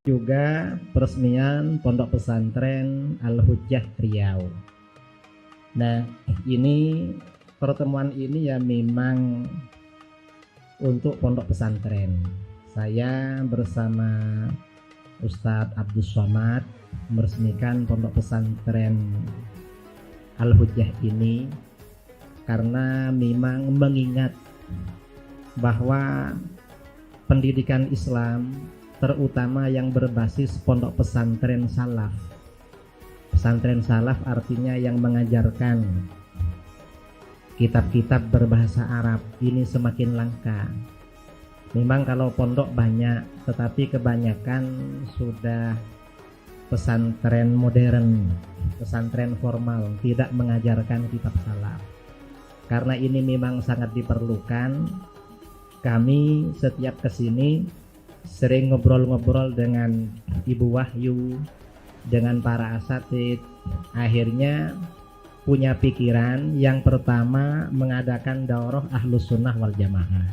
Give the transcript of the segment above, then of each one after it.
juga peresmian Pondok Pesantren Al-Hujjah Riau. Nah, ini pertemuan ini ya memang untuk pondok pesantren. Saya bersama Ustadz Abdus Somad meresmikan Pondok Pesantren Al-Hujjah ini karena memang mengingat bahwa pendidikan Islam terutama yang berbasis pondok pesantren salaf. Pesantren salaf artinya yang mengajarkan kitab-kitab berbahasa Arab ini semakin langka. Memang kalau pondok banyak, tetapi kebanyakan sudah pesantren modern, pesantren formal, tidak mengajarkan kitab salaf. Karena ini memang sangat diperlukan, kami setiap kesini sering ngobrol-ngobrol dengan Ibu Wahyu, dengan para asatid. Akhirnya punya pikiran yang pertama mengadakan daurah Ahlus Sunnah wal Jamaah.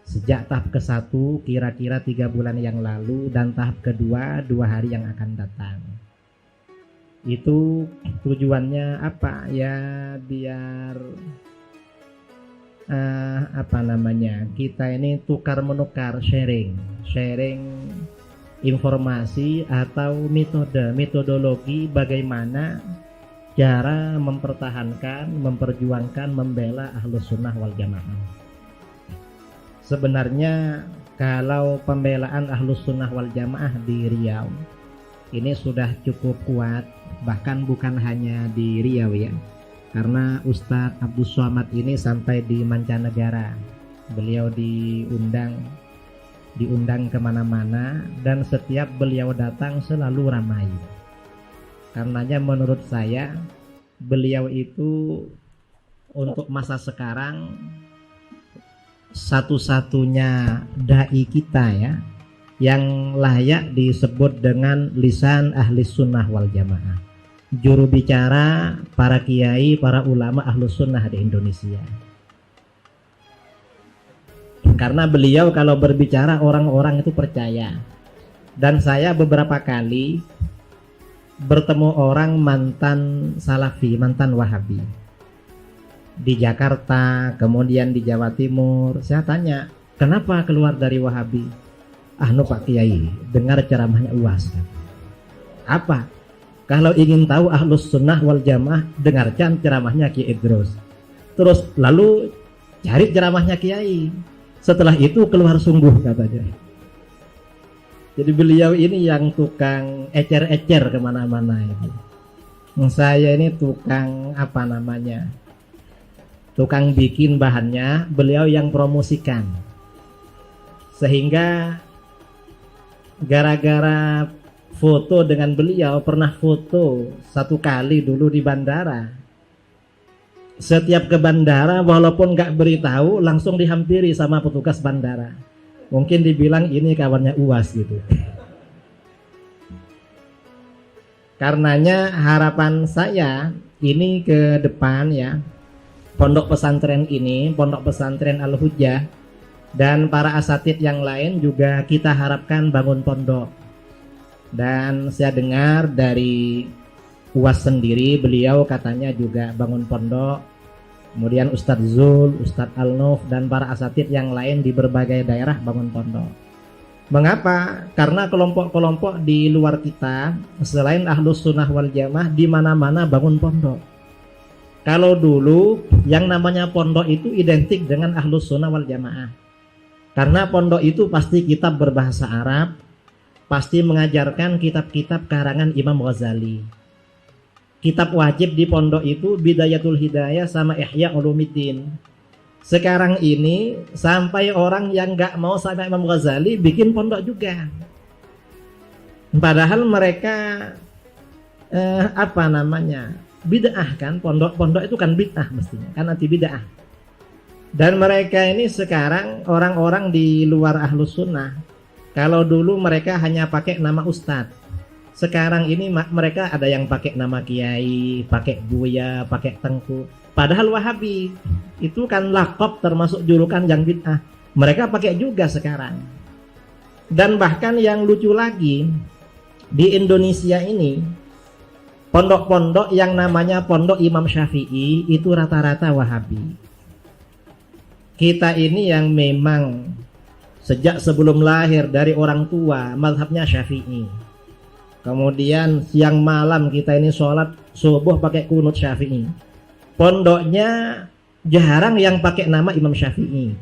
Sejak tahap ke-1 kira-kira 3 bulan yang lalu, dan tahap kedua 2 hari yang akan datang. Itu tujuannya apa ya, biar kita ini tukar menukar, sharing informasi atau metodologi bagaimana cara mempertahankan, memperjuangkan, membela Ahlus Sunnah wal Jamaah. Sebenarnya kalau pembelaan Ahlus Sunnah wal Jamaah di Riau ini sudah cukup kuat, bahkan bukan hanya di Riau ya, karena Ustadz Abdus Somad ini sampai di mancanegara. Beliau diundang kemana-mana, dan setiap beliau datang selalu ramai. Karenanya menurut saya beliau itu untuk masa sekarang satu-satunya dai kita ya yang layak disebut dengan lisan ahli sunnah wal jamaah, juru bicara para kiai, para ulama ahlus sunnah di Indonesia. Karena beliau kalau berbicara orang-orang itu percaya. Dan saya beberapa kali bertemu orang mantan salafi, mantan wahabi di Jakarta, kemudian di Jawa Timur. Saya tanya, kenapa keluar dari wahabi? Pak Kiai, dengar ceramahnya UAS. Apa? Kalau ingin tahu ahlus sunnah wal jamaah, dengarkan ceramahnya Kiai Idrus. Terus lalu cari ceramahnya Kiai. Setelah itu keluar sungguh, katanya. Jadi beliau ini yang tukang ecer-ecer kemana-mana itu. Saya ini tukang tukang bikin bahannya, beliau yang promosikan. Sehingga gara-gara foto dengan beliau, pernah foto 1 kali dulu di bandara. Setiap ke bandara walaupun nggak beritahu, langsung dihampiri sama petugas bandara. Mungkin dibilang ini kawannya UAS gitu. Karenanya harapan saya ini ke depan ya, pondok pesantren ini, pondok pesantren Al-Hujjah dan para asatid yang lain juga kita harapkan bangun pondok. Dan saya dengar dari UAS sendiri, beliau katanya juga bangun pondok. Kemudian Ustadz Zul, Ustadz Al-Nuf dan para asatid yang lain di berbagai daerah bangun pondok. Mengapa? Karena kelompok-kelompok di luar kita selain Ahlus Sunnah wal Jamaah di mana-mana bangun pondok. Kalau dulu yang namanya pondok itu identik dengan Ahlus Sunnah wal Jamaah. Karena pondok itu pasti kitab berbahasa Arab, pasti mengajarkan kitab-kitab karangan Imam Ghazali. Kitab wajib di pondok itu Bidayatul Hidayah sama Ihya Ulumuddin. Sekarang ini sampai orang yang nggak mau sama Imam Ghazali bikin pondok juga. Padahal mereka bid'ah kan, pondok itu kan bid'ah mestinya, kan anti bid'ah. Dan mereka ini sekarang orang-orang di luar Ahlus Sunnah. Kalau dulu mereka hanya pakai nama ustadz, sekarang ini mereka ada yang pakai nama kiai, pakai buya, pakai tengku. Padahal wahabi itu kan lakop termasuk julukan yang bid'ah. Mereka pakai juga sekarang. Dan bahkan yang lucu lagi, di Indonesia ini pondok-pondok yang namanya pondok Imam Syafi'i itu rata-rata Wahabi. Kita ini yang memang sejak sebelum lahir dari orang tua mazhabnya Syafi'i. Kemudian siang malam kita ini sholat subuh pakai kunut Syafi'i. Pondoknya jarang yang pakai nama Imam Syafi'i.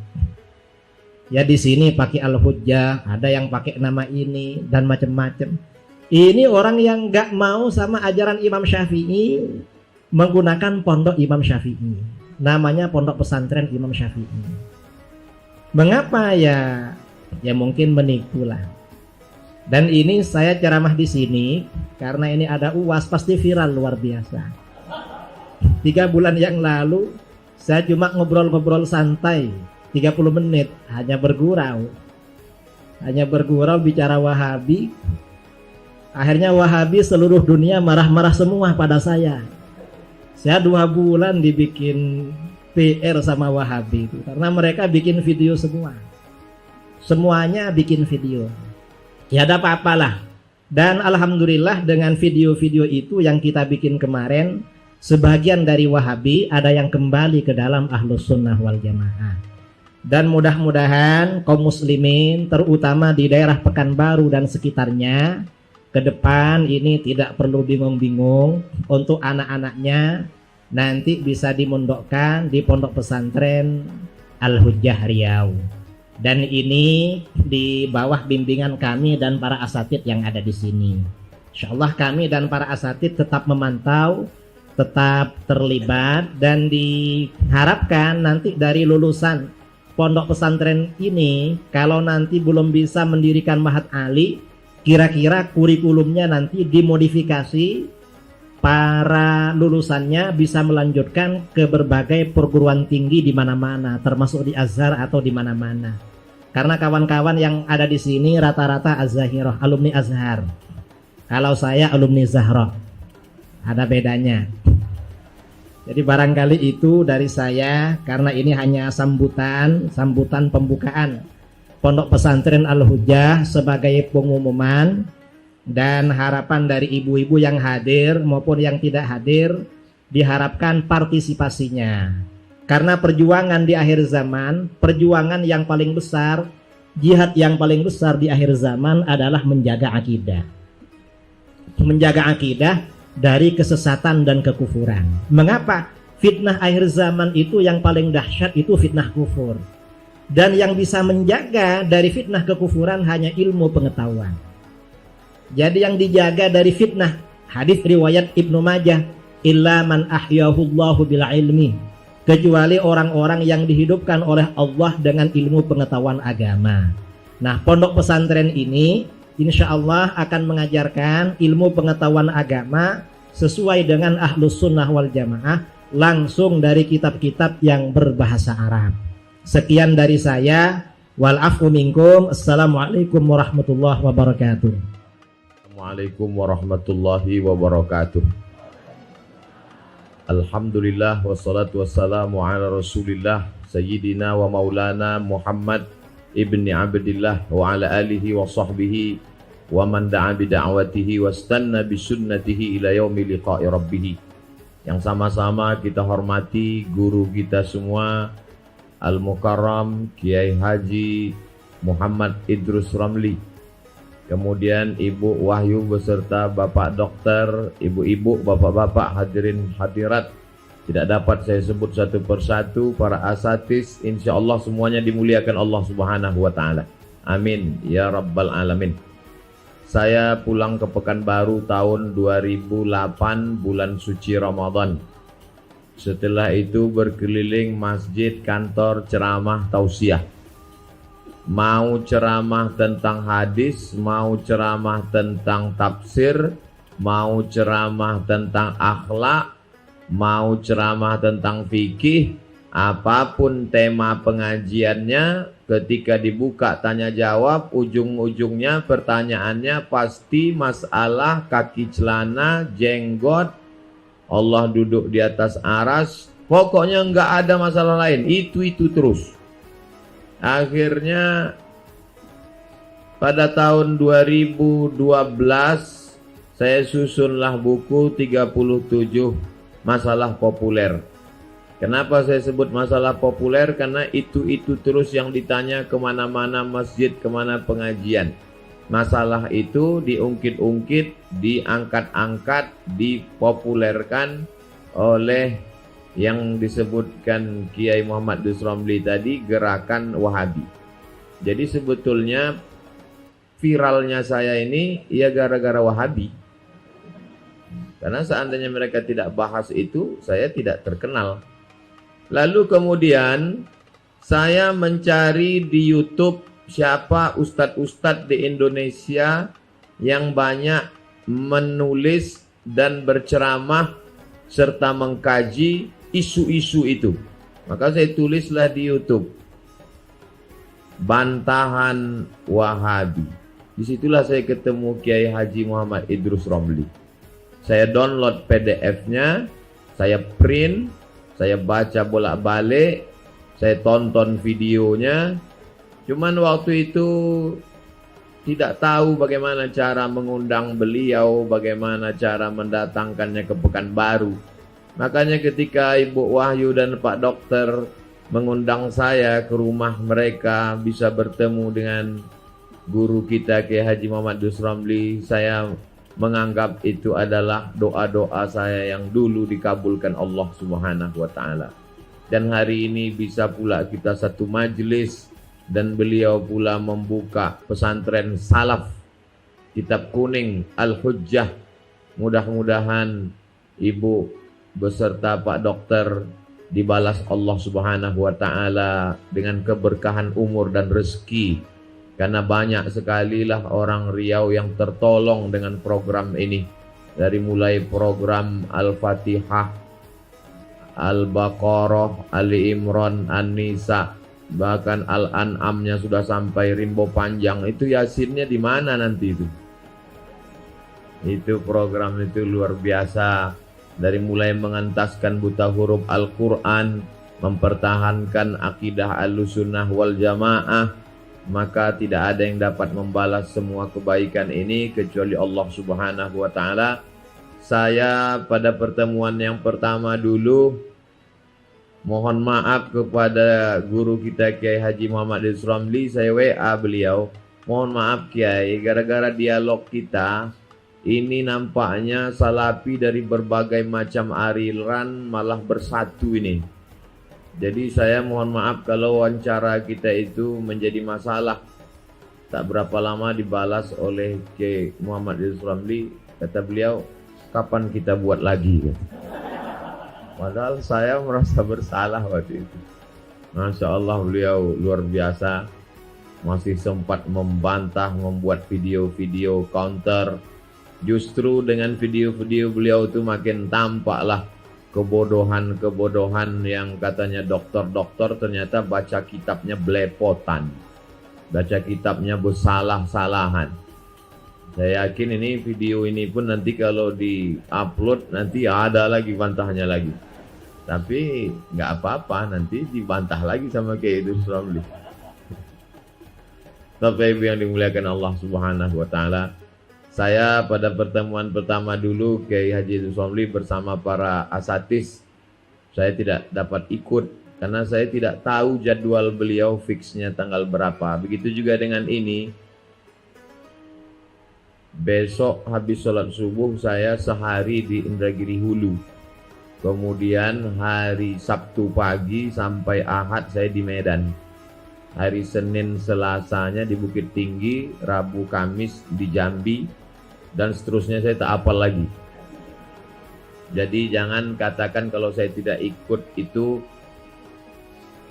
Ya di sini pakai Al-Hujjah, ada yang pakai nama ini dan macam-macam. Ini orang yang nggak mau sama ajaran Imam Syafi'i menggunakan pondok Imam Syafi'i. Namanya pondok pesantren Imam Syafi'i. Mengapa ya? Ya mungkin menipu lah. Dan ini saya ceramah di sini karena ini ada UAS, pasti viral luar biasa. 3 bulan yang lalu saya cuma ngobrol-ngobrol santai 30 menit, hanya bergurau bicara Wahabi. Akhirnya Wahabi seluruh dunia marah-marah semua pada saya. Saya 2 bulan dibikin PR sama Wahabi itu karena mereka bikin video semua. Semuanya bikin video. Ya ada apa-apalah. Dan alhamdulillah dengan video-video itu yang kita bikin kemarin, sebagian dari Wahabi ada yang kembali ke dalam Ahlus Sunnah wal Jamaah. Dan mudah-mudahan kaum muslimin terutama di daerah Pekanbaru dan sekitarnya ke depan ini tidak perlu bingung-bingung untuk anak-anaknya nanti bisa dimondokkan di pondok pesantren Al-Hujjah Riau. Dan ini di bawah bimbingan kami dan para asatid yang ada di sini. Insyaallah kami dan para asatid tetap memantau, tetap terlibat, dan diharapkan nanti dari lulusan pondok pesantren ini kalau nanti belum bisa mendirikan Mahat Ali, kira-kira kurikulumnya nanti dimodifikasi, para lulusannya bisa melanjutkan ke berbagai perguruan tinggi di mana-mana, termasuk di Azhar atau di mana-mana. Karena kawan-kawan yang ada di sini rata-rata Az-Zahirah, alumni Azhar. Kalau saya alumni Zahra, ada bedanya. Jadi barangkali itu dari saya, karena ini hanya sambutan pembukaan pondok pesantren Al-Hujjah sebagai pengumuman. Dan harapan dari ibu-ibu yang hadir maupun yang tidak hadir, diharapkan partisipasinya. Karena perjuangan di akhir zaman, perjuangan yang paling besar, jihad yang paling besar di akhir zaman adalah menjaga akidah. Menjaga akidah dari kesesatan dan kekufuran. Mengapa? Fitnah akhir zaman itu yang paling dahsyat itu fitnah kufur. Dan yang bisa menjaga dari fitnah kekufuran hanya ilmu pengetahuan. Jadi yang dijaga dari fitnah, hadis riwayat Ibnu Majah, illa man ahyahullahu bil ilmi, kecuali orang-orang yang dihidupkan oleh Allah dengan ilmu pengetahuan agama. Nah, pondok pesantren ini insya Allah akan mengajarkan ilmu pengetahuan agama sesuai dengan Ahlus Sunnah wal Jamaah, langsung dari kitab-kitab yang berbahasa Arab. Sekian dari saya, wal afu minkum. Assalamualaikum warahmatullahi wabarakatuh. Assalamualaikum warahmatullahi wabarakatuh. Alhamdulillah wassalatu wassalamu ala rasulillah Sayyidina wa maulana Muhammad ibni Abdillah wa ala alihi wa sahbihi wa man da'a bida'watihi wa stanna bisunnatihi ila yaumi liqa'i rabbih. Yang sama-sama kita hormati guru kita semua, Al-Mukarram Kiai Haji Muhammad Idrus Ramli, kemudian Ibu Wahyu beserta Bapak Dokter, Ibu-ibu, Bapak-bapak, hadirin hadirat. Tidak dapat saya sebut satu persatu, para asatis, insya Allah semuanya dimuliakan Allah Subhanahu wa Ta'ala. Amin ya Rabbal Alamin. Saya pulang ke Pekanbaru tahun 2008 bulan suci Ramadan. Setelah itu berkeliling masjid, kantor, ceramah, tausiah. Mau ceramah tentang hadis, mau ceramah tentang tafsir, mau ceramah tentang akhlak, mau ceramah tentang fikih, apapun tema pengajiannya, ketika dibuka tanya jawab, ujung-ujungnya pertanyaannya pasti masalah kaki celana, jenggot, Allah duduk di atas aras, pokoknya nggak ada masalah lain, itu terus. Akhirnya pada tahun 2012 saya susunlah buku 37 masalah populer. Kenapa saya sebut masalah populer? Karena itu terus yang ditanya kemana-mana masjid, kemana pengajian. Masalah itu diungkit-ungkit, diangkat-angkat, dipopulerkan oleh yang disebutkan Kiai Muhammad Dus Romli tadi, gerakan Wahabi. Jadi sebetulnya viralnya saya ini ya gara-gara Wahabi. Karena seandainya mereka tidak bahas itu, saya tidak terkenal. Lalu kemudian saya mencari di YouTube siapa ustadz-ustadz di Indonesia yang banyak menulis dan berceramah serta mengkaji isu-isu itu. Maka saya tulislah di YouTube, bantahan Wahabi. Disitulah saya ketemu Kiai Haji Muhammad Idrus Romli. Saya download PDF-nya, saya print, saya baca bolak-balik, saya tonton videonya. Cuman waktu itu tidak tahu bagaimana cara mengundang beliau, bagaimana cara mendatangkannya ke Pekanbaru. Makanya ketika Ibu Wahyu dan Pak Dokter mengundang saya ke rumah mereka, bisa bertemu dengan guru kita Kiai Haji Muhammad Dus Romli, saya menganggap itu adalah doa-doa saya yang dulu dikabulkan Allah Subhanahu wa taala. Dan hari ini bisa pula kita satu majelis dan beliau pula membuka pesantren salaf, kitab kuning Al-Hujjah. Mudah-mudahan Ibu beserta Pak Dokter dibalas Allah Subhanahu wa taala dengan keberkahan umur dan rezeki. Karena banyak sekali lah orang Riau yang tertolong dengan program ini. Dari mulai program Al-Fatihah, Al-Baqarah, Ali Imran, An-Nisa, bahkan Al-An'amnya sudah sampai rimbo panjang. Itu Yasinnya di mana nanti itu? Itu program itu luar biasa. Dari mulai mengentaskan buta huruf Al-Quran, mempertahankan akidah Ahlussunnah wal Jamaah, maka tidak ada yang dapat membalas semua kebaikan ini kecuali Allah Subhanahu wa taala. Saya pada pertemuan yang pertama dulu mohon maaf kepada guru kita Kiai Haji Muhammad Dus Romli, saya WA beliau, mohon maaf Kiai, gara-gara dialog kita ini nampaknya salafi dari berbagai macam aliran malah bersatu ini. Jadi saya mohon maaf kalau wawancara kita itu menjadi masalah. Tak berapa lama dibalas oleh Kiai Muhammad Dus Romli, kata beliau, kapan kita buat lagi? Padahal saya merasa bersalah waktu itu. Masya Allah, beliau luar biasa. Masih sempat membantah, membuat video-video counter. Justru dengan video-video beliau itu makin tampaklah kebodohan-kebodohan yang katanya dokter-dokter ternyata baca kitabnya belepotan. Baca kitabnya bersalah-salahan. Saya yakin ini video ini pun nanti kalau di-upload nanti ada lagi bantahnya lagi. Tapi nggak apa-apa, nanti dibantah lagi sama Kiai Dus Romli. Tapi yang dimuliakan Allah Subhanahu wa taala, saya pada pertemuan pertama dulu Kiai Haji Dus Romli bersama para asatis, saya tidak dapat ikut karena saya tidak tahu jadwal beliau fixnya tanggal berapa. Begitu juga dengan ini. Besok habis sholat subuh saya sehari di Indragiri Hulu. Kemudian hari Sabtu pagi sampai Ahad saya di Medan. Hari Senin Selasanya di Bukit Tinggi, Rabu Kamis di Jambi, dan seterusnya saya tak hafal lagi. Jadi jangan katakan kalau saya tidak ikut itu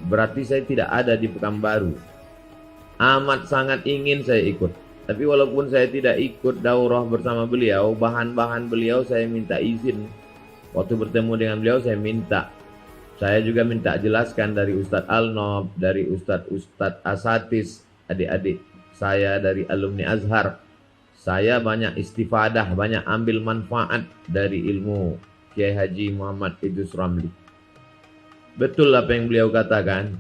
berarti saya tidak ada di Pekanbaru. Amat sangat ingin saya ikut. Tapi walaupun saya tidak ikut daurah bersama beliau, bahan-bahan beliau saya minta izin. Waktu bertemu dengan beliau saya minta. Saya juga minta jelaskan dari Ustadz Al-Nob, dari Ustadz Asatis, adik-adik saya dari alumni Azhar. Saya banyak istifadah, banyak ambil manfaat dari ilmu Kiai Haji Muhammad Idrus Romli. Betul apa yang beliau katakan.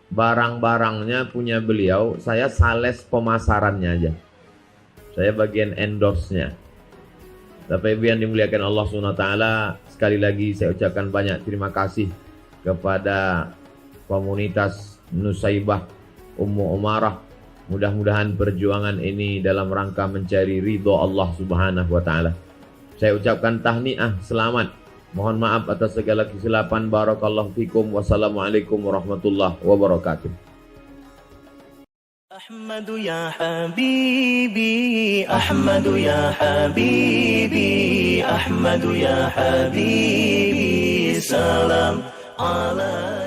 barang-barangnya punya beliau, saya sales pemasarannya aja. Saya bagian endorse-nya. Bapak Ibu yang dimuliakan Allah SWT, sekali lagi saya ucapkan banyak terima kasih kepada komunitas Nusaibah Ummu Umarah. Mudah-mudahan perjuangan ini dalam rangka mencari ridho Allah Subhanahu wa taala. Saya ucapkan tahniah, selamat. Mohon maaf atas segala kesilapan. Barakallahu fikum. Wassalamualaikum warahmatullahi wabarakatuh. أحمد يا حبيبي أحمد يا حبيبي أحمد يا حبيبي سلام عليك